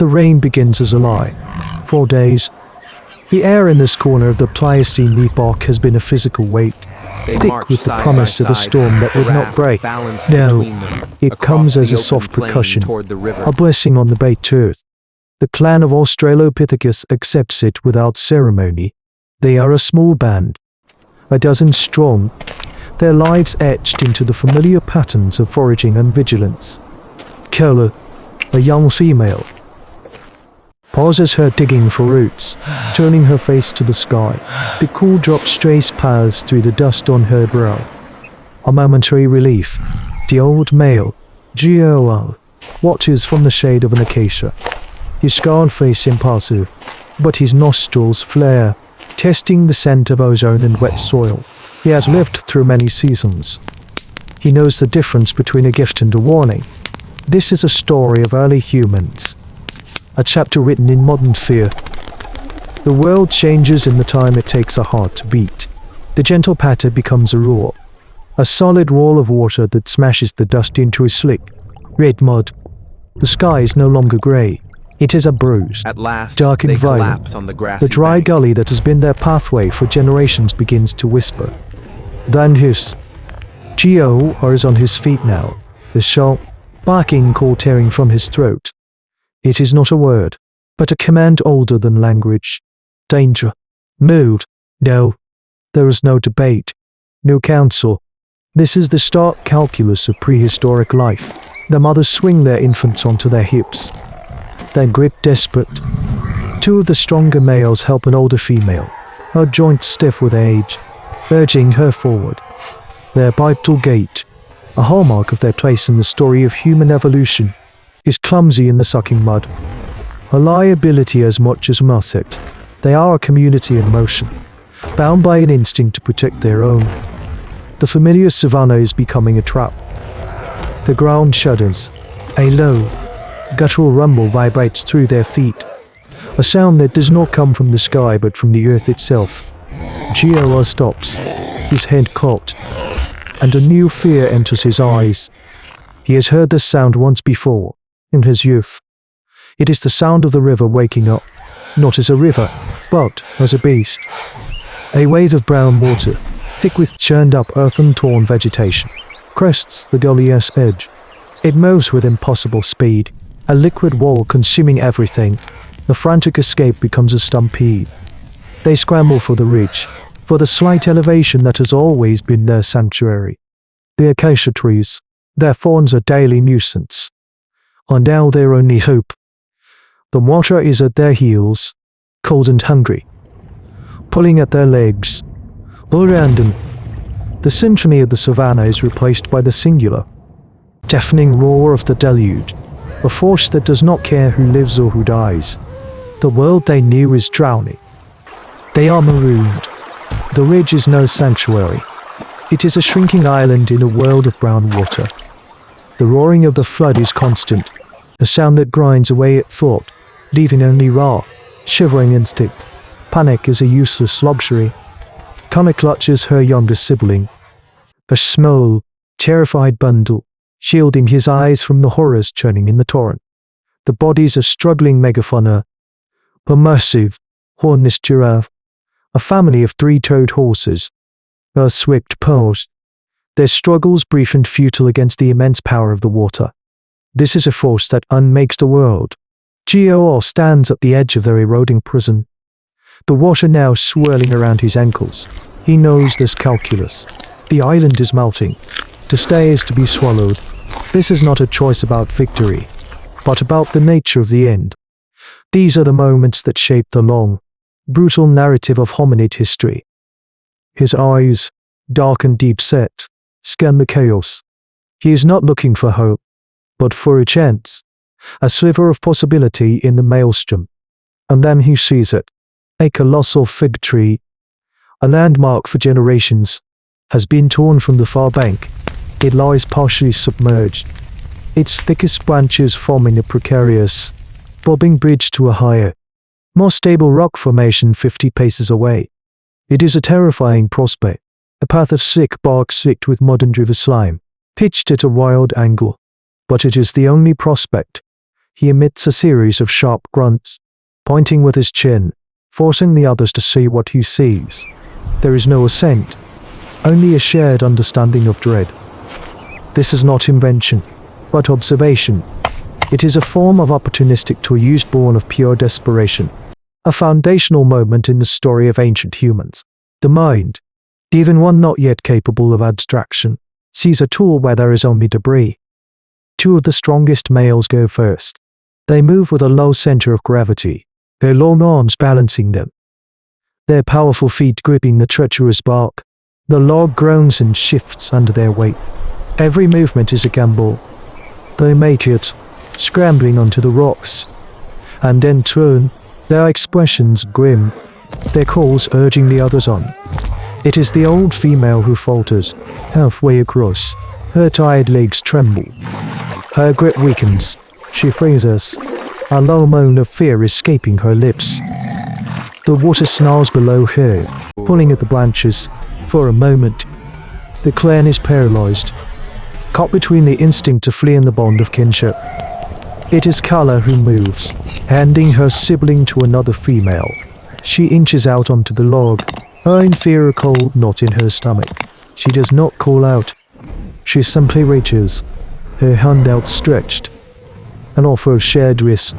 The rain begins as a lie. 4 days. The air in this corner of the Pliocene epoch has been a physical weight, thick with the promise of a storm that would not break. No, it comes as a soft percussion, a blessing on the baked earth. The clan of Australopithecus accepts it without ceremony. They are a small band, a dozen strong, their lives etched into the familiar patterns of foraging and vigilance. Kola, a young female, pauses her digging for roots, turning her face to the sky. The cool drop strays paths through the dust on her brow. A momentary relief. The old male, Gio, watches from the shade of an acacia. His scarred face impassive, but his nostrils flare, testing the scent of ozone and wet soil. He has lived through many seasons. He knows the difference between a gift and a warning. This is a story of early humans, a chapter written in modern fear. The world changes in the time it takes a heart to beat. The gentle patter becomes a roar, a solid wall of water that smashes the dust into a slick, red mud. The sky is no longer grey. It is a bruise, At last, dark and they violent. collapse on the grassy The dry bank. gully that has been their pathway for generations begins to whisper. Then hiss. Gio is on his feet now, the sharp, barking call tearing from his throat. It is not a word, but a command older than language. Danger. Mood. No. There is no debate. No counsel. This is the stark calculus of prehistoric life. The mothers swing their infants onto their hips. They grip desperate. 2 of the stronger males help an older female, her joints stiff with age, urging her forward. Their bipedal gait, a hallmark of their place in the story of human evolution, is clumsy in the sucking mud. A liability as much as musset. They are a community in motion, bound by an instinct to protect their own. The familiar savanna is becoming a trap. The ground shudders. A low, guttural rumble vibrates through their feet, a sound that does not come from the sky but from the earth itself. Gio stops, his head cocked, and a new fear enters his eyes. He has heard this sound once before, in his youth. It is the sound of the river waking up, not as a river, but as a beast. A wave of brown water, thick with churned-up earth and torn vegetation, crests the gully's edge. It moves with impossible speed, a liquid wall consuming everything. The frantic escape becomes a stampede. They scramble for the ridge, for the slight elevation that has always been their sanctuary. The acacia trees, their thorns a daily nuisance, are now their only hope. The water is at their heels, cold and hungry, pulling at their legs. Random. The symphony of the savannah is replaced by the singular, deafening roar of the deluge, a force that does not care who lives or who dies. The world they knew is drowning. They are marooned. The ridge is no sanctuary. It is a shrinking island in a world of brown water. The roaring of the flood is constant, a sound that grinds away at thought, leaving only raw, shivering instinct. Panic is a useless luxury. Connor clutches her younger sibling, a small, terrified bundle, shielding his eyes from the horrors churning in the torrent. The bodies of struggling megafauna, a massive, hornless giraffe, a family of 3-toed horses, a swift pose, their struggles brief and futile against the immense power of the water. This is a force that unmakes the world. Gio stands at the edge of their eroding prison, the water now swirling around his ankles. He knows this calculus. The island is melting. To stay is to be swallowed. This is not a choice about victory, but about the nature of the end. These are the moments that shape the long, brutal narrative of hominid history. His eyes, dark and deep-set, scan the chaos. He is not looking for hope, but for a chance, a sliver of possibility in the maelstrom. And then he sees it. A colossal fig tree, a landmark for generations, has been torn from the far bank. It lies partially submerged, its thickest branches forming a precarious, bobbing bridge to a higher, more stable rock formation 50 paces away. It is a terrifying prospect, a path of sick bark slicked with mud and river slime, pitched at a wild angle. But it is the only prospect. He emits a series of sharp grunts, pointing with his chin, forcing the others to see what he sees. There is no assent, only a shared understanding of dread. This is not invention, but observation. It is a form of opportunistic tool use born of pure desperation, a foundational moment in the story of ancient humans. The mind, even one not yet capable of abstraction, sees a tool where there is only debris. Two of the strongest males go first. They move with a low center of gravity, their long arms balancing them, their powerful feet gripping the treacherous bark. The log groans and shifts under their weight. Every movement is a gamble. They make it, scrambling onto the rocks, and in turn, their expressions grim, their calls urging the others on. It is the old female who falters, halfway across. Her tired legs tremble. Her grip weakens. She freezes, a low moan of fear escaping her lips. The water snarls below her, pulling at the branches. For a moment, the clan is paralyzed, caught between the instinct to flee and the bond of kinship. It is Kala who moves, handing her sibling to another female. She inches out onto the log, her inferior cold knot in her stomach. She does not call out. She simply reaches, her hand outstretched, an offer of shared risk.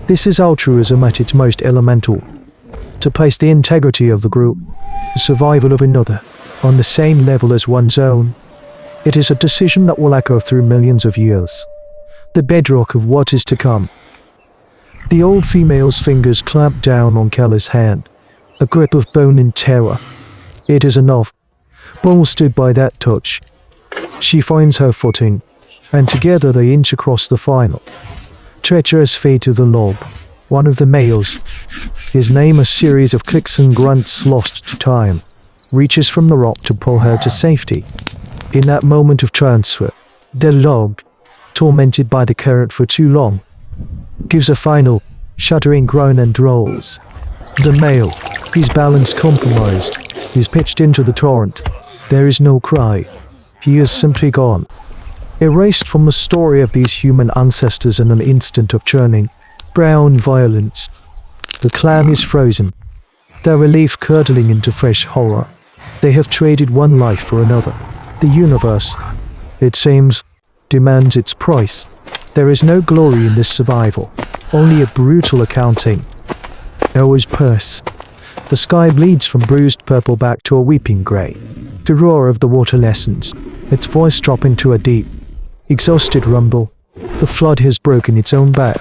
This is altruism at its most elemental. To place the integrity of the group, the survival of another, on the same level as one's own. It is a decision that will echo through millions of years, the bedrock of what is to come. The old female's fingers clamp down on Kala's hand, a grip of bone and terror. It is enough. Bolstered by that touch, she finds her footing, and together they inch across the final, treacherous fate of the log. One of the males, his name a series of clicks and grunts lost to time, reaches from the rock to pull her to safety. In that moment of transfer, the log, tormented by the current for too long, gives a final, shuddering groan and rolls. The male, his balance compromised, is pitched into the torrent. There is no cry. He is simply gone, erased from the story of these human ancestors in an instant of churning, brown violence. The clan is frozen, their relief curdling into fresh horror. They have traded one life for another. The universe, it seems, demands its price. There is no glory in this survival, only a brutal accounting. Noah's purse. The sky bleeds from bruised purple back to a weeping grey. The roar of the water lessens, its voice dropping to a deep, exhausted rumble. The flood has broken its own back.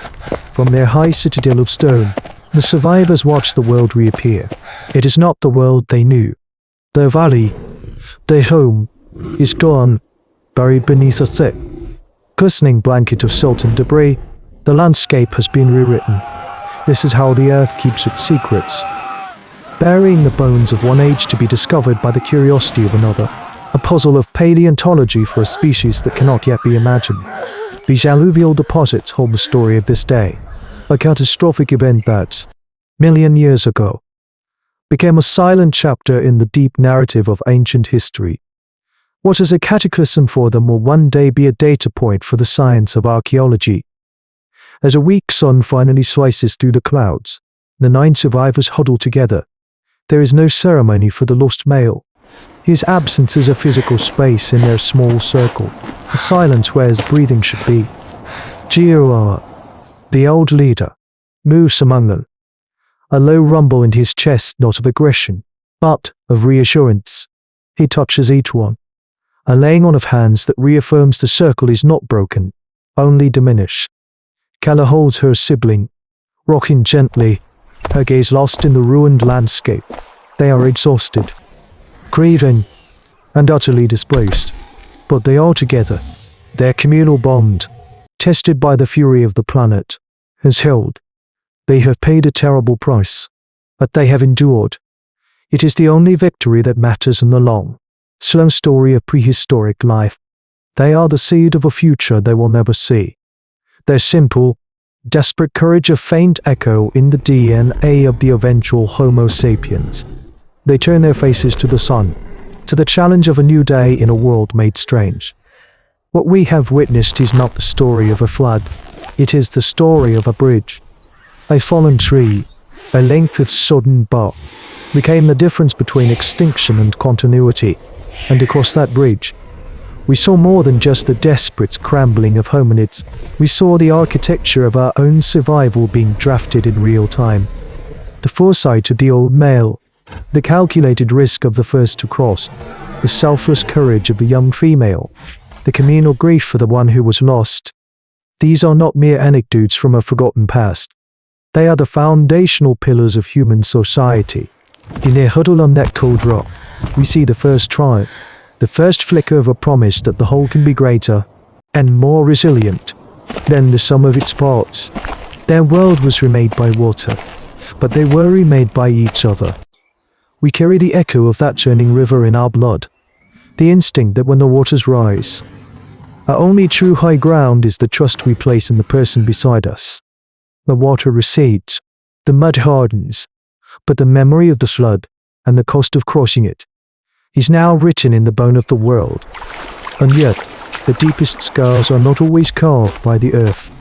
From their high citadel of stone, the survivors watch the world reappear. It is not the world they knew. Their valley, their home, is gone, buried beneath a thick, glistening blanket of silt and debris. The landscape has been rewritten. This is how the earth keeps its secrets, burying the bones of one age to be discovered by the curiosity of another, a puzzle of paleontology for a species that cannot yet be imagined. These alluvial deposits hold the story of this day, a catastrophic event that, million years ago, became a silent chapter in the deep narrative of ancient history. What is a cataclysm for them will one day be a data point for the science of archaeology. As a weak sun finally slices through the clouds, the 9 survivors huddle together. There is no ceremony for the lost male. His absence is a physical space in their small circle, a silence where his breathing should be. Gioa, the old leader, moves among them, a low rumble in his chest, not of aggression, but of reassurance. He touches each one, a laying on of hands that reaffirms the circle is not broken, only diminished. Kala holds her sibling, rocking gently, her gaze lost in the ruined landscape. They are exhausted, grieving, and utterly displaced, but they are together. Their communal bond, tested by the fury of the planet, has held. They have paid a terrible price, but they have endured. It is the only victory that matters in the long, slow story of prehistoric life. They are the seed of a future they will never see. Their simple, desperate courage a faint echo in the DNA of the eventual Homo sapiens. They turn their faces to the sun, to the challenge of a new day in a world made strange. What we have witnessed is not the story of a flood, It is the story of a bridge. A fallen tree, a length of sodden bark, became the difference between extinction and continuity. And across that bridge, we saw more than just the desperate scrambling of hominids. We saw the architecture of our own survival being drafted in real time. The foresight of the old male, the calculated risk of the first to cross, the selfless courage of the young female, the communal grief for the one who was lost. These are not mere anecdotes from a forgotten past. They are the foundational pillars of human society. In their huddle on that cold rock, we see the first triumph, the first flicker of a promise that the whole can be greater and more resilient than the sum of its parts. Their world was remade by water, but they were remade by each other. We carry the echo of that churning river in our blood, the instinct that when the waters rise, our only true high ground is the trust we place in the person beside us. The water recedes, the mud hardens, but the memory of the flood and the cost of crossing it is now written in the bone of the world. And yet, the deepest scars are not always carved by the earth.